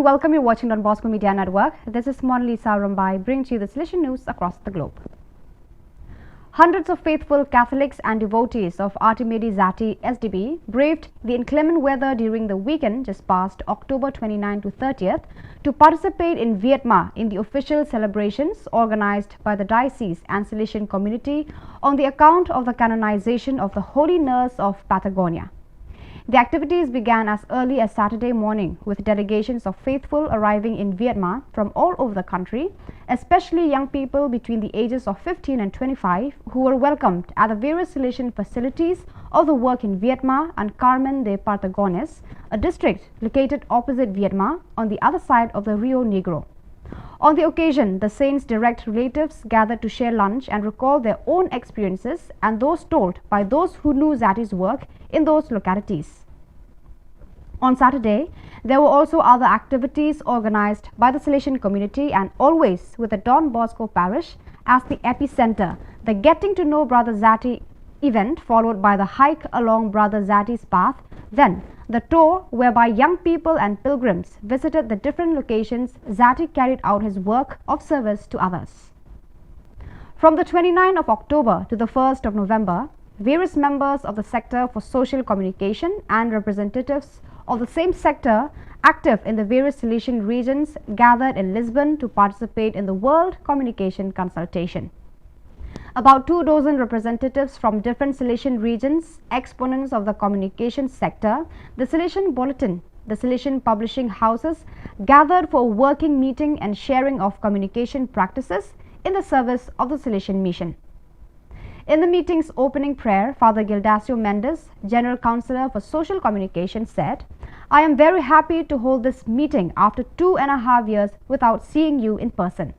welcome you watching Don Bosco Media Network. This is Monalisa Rambai bringing to you the Salesian news across the globe. Hundreds of faithful Catholics and devotees of Artimedi Zati SDB braved the inclement weather during the weekend just past October 29 to 30th to participate in Vietnam in the official celebrations organized by the diocese and Salesian community on the account of the canonization of the Holy Nurse of Patagonia. The activities began as early as Saturday morning with delegations of faithful arriving in Vietnam from all over the country, especially young people between the ages of 15 and 25 who were welcomed at the various Salesian facilities of the work in Vietnam and Carmen de Patagones, a district located opposite Vietnam on the other side of the Rio Negro. On the occasion, the saints' direct relatives gathered to share lunch and recall their own experiences and those told by those who knew Zati's work in those localities. On Saturday, there were also other activities organized by the Salesian community and always with the Don Bosco parish as the epicenter. The Getting to Know Brother Zati event followed by the hike along Brother Zati's path, then the tour whereby young people and pilgrims visited the different locations Zati carried out his work of service to others. From the 29th of October to the 1st of November, various members of the sector for social communication and representatives of the same sector active in the various Salesian regions gathered in Lisbon to participate in the World Communication Consultation. About 2 dozen representatives from different Salesian regions, exponents of the communication sector, the Salesian Bulletin, the Salesian publishing houses gathered for a working meeting and sharing of communication practices in the service of the Salesian mission. In the meeting's opening prayer, Father Gildacio Mendes, General Counsellor for Social Communication, said, "I am very happy to hold this meeting after 2.5 years without seeing you in person."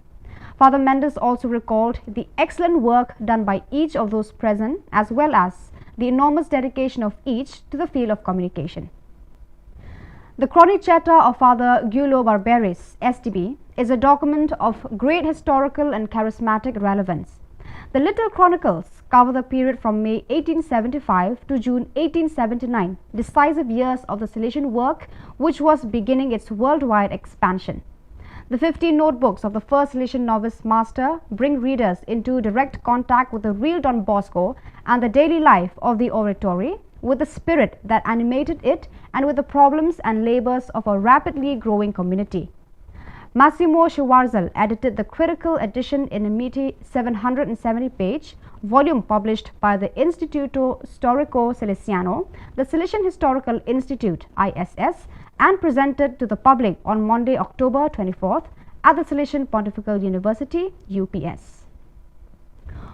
Father Mendes also recalled the excellent work done by each of those present as well as the enormous dedication of each to the field of communication. The Chronicetta of Father Giulio Barberis, SDB, is a document of great historical and charismatic relevance. The little chronicles cover the period from May 1875 to June 1879, decisive years of the Salesian work which was beginning its worldwide expansion. The 15 notebooks of the first Salesian novice master bring readers into direct contact with the real Don Bosco and the daily life of the oratory, with the spirit that animated it and with the problems and labors of a rapidly growing community. Massimo Schwarzel edited the critical edition in a meaty 770-page volume published by the Instituto Storico Salesiano, the Salesian Historical Institute (ISS), and presented to the public on Monday, October 24th at the Salesian Pontifical University (UPS).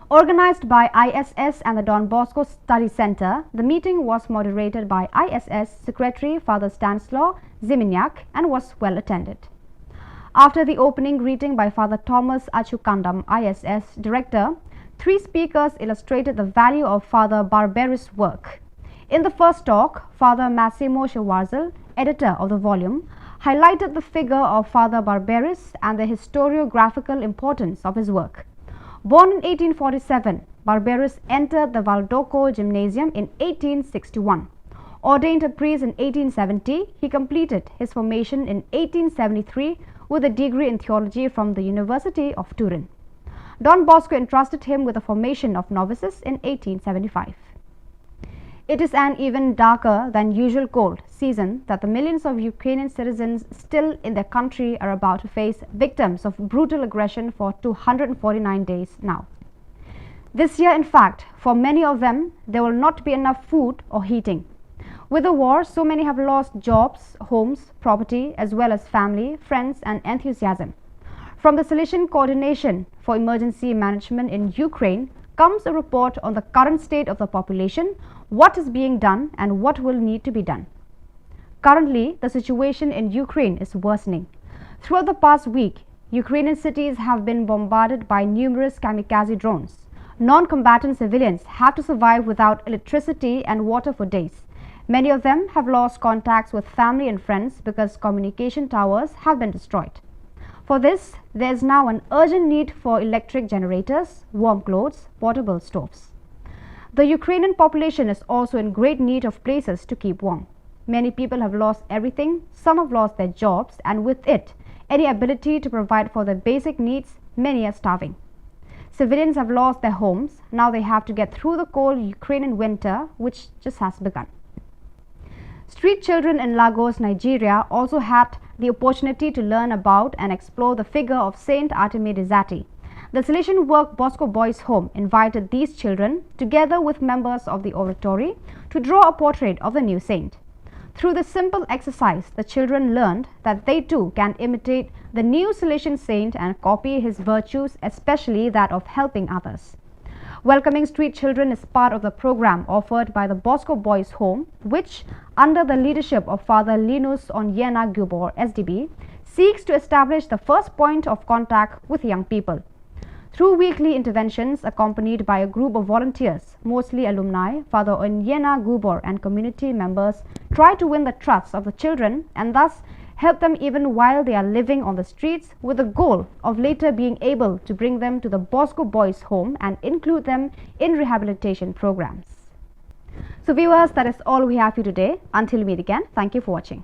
Organized by ISS and the Don Bosco Study Center, the meeting was moderated by ISS Secretary Father Stanislaw Ziminyak and was well attended. After the opening greeting by Father Thomas Achukandam, ISS Director, 3 speakers illustrated the value of Father Barberis' work. In the first talk, Father Massimo Schwarzel, editor of the volume, highlighted the figure of Father Barberis and the historiographical importance of his work. Born in 1847, Barberis entered the Valdoco Gymnasium in 1861. Ordained a priest in 1870, he completed his formation in 1873 with a degree in theology from the University of Turin. Don Bosco entrusted him with the formation of novices in 1875. It is an even darker than usual cold season that the millions of Ukrainian citizens still in their country are about to face, victims of brutal aggression for 249 days now. This year, in fact, for many of them, there will not be enough food or heating. With the war, so many have lost jobs, homes, property, as well as family, friends, and enthusiasm. From the Salesian Coordination for Emergency Management in Ukraine comes a report on the current state of the population, what is being done, and what will need to be done. Currently, the situation in Ukraine is worsening. Throughout the past week, Ukrainian cities have been bombarded by numerous kamikaze drones. Non-combatant civilians have to survive without electricity and water for days. Many of them have lost contacts with family and friends because communication towers have been destroyed. For this, there is now an urgent need for electric generators, warm clothes, portable stoves. The Ukrainian population is also in great need of places to keep warm. Many people have lost everything, some have lost their jobs, and with it, any ability to provide for their basic needs. Many are starving. Civilians have lost their homes. Now they have to get through the cold Ukrainian winter, which just has begun. Street children in Lagos, Nigeria also had the opportunity to learn about and explore the figure of Saint Artemides Zati. The Salesian work Bosco Boys Home invited these children, together with members of the oratory, to draw a portrait of the new saint. Through this simple exercise, the children learned that they too can imitate the new Salesian saint and copy his virtues, especially that of helping others. Welcoming street children is part of the program offered by the Bosco Boys Home, which, under the leadership of Father Linus Onyena Gubor, SDB, seeks to establish the first point of contact with young people. Through weekly interventions accompanied by a group of volunteers, mostly alumni, Father Onyena Gubor and community members try to win the trust of the children and thus help them even while they are living on the streets, with the goal of later being able to bring them to the Bosco Boys Home and include them in rehabilitation programs. So viewers, that is all we have for you today. Until we meet again, thank you for watching.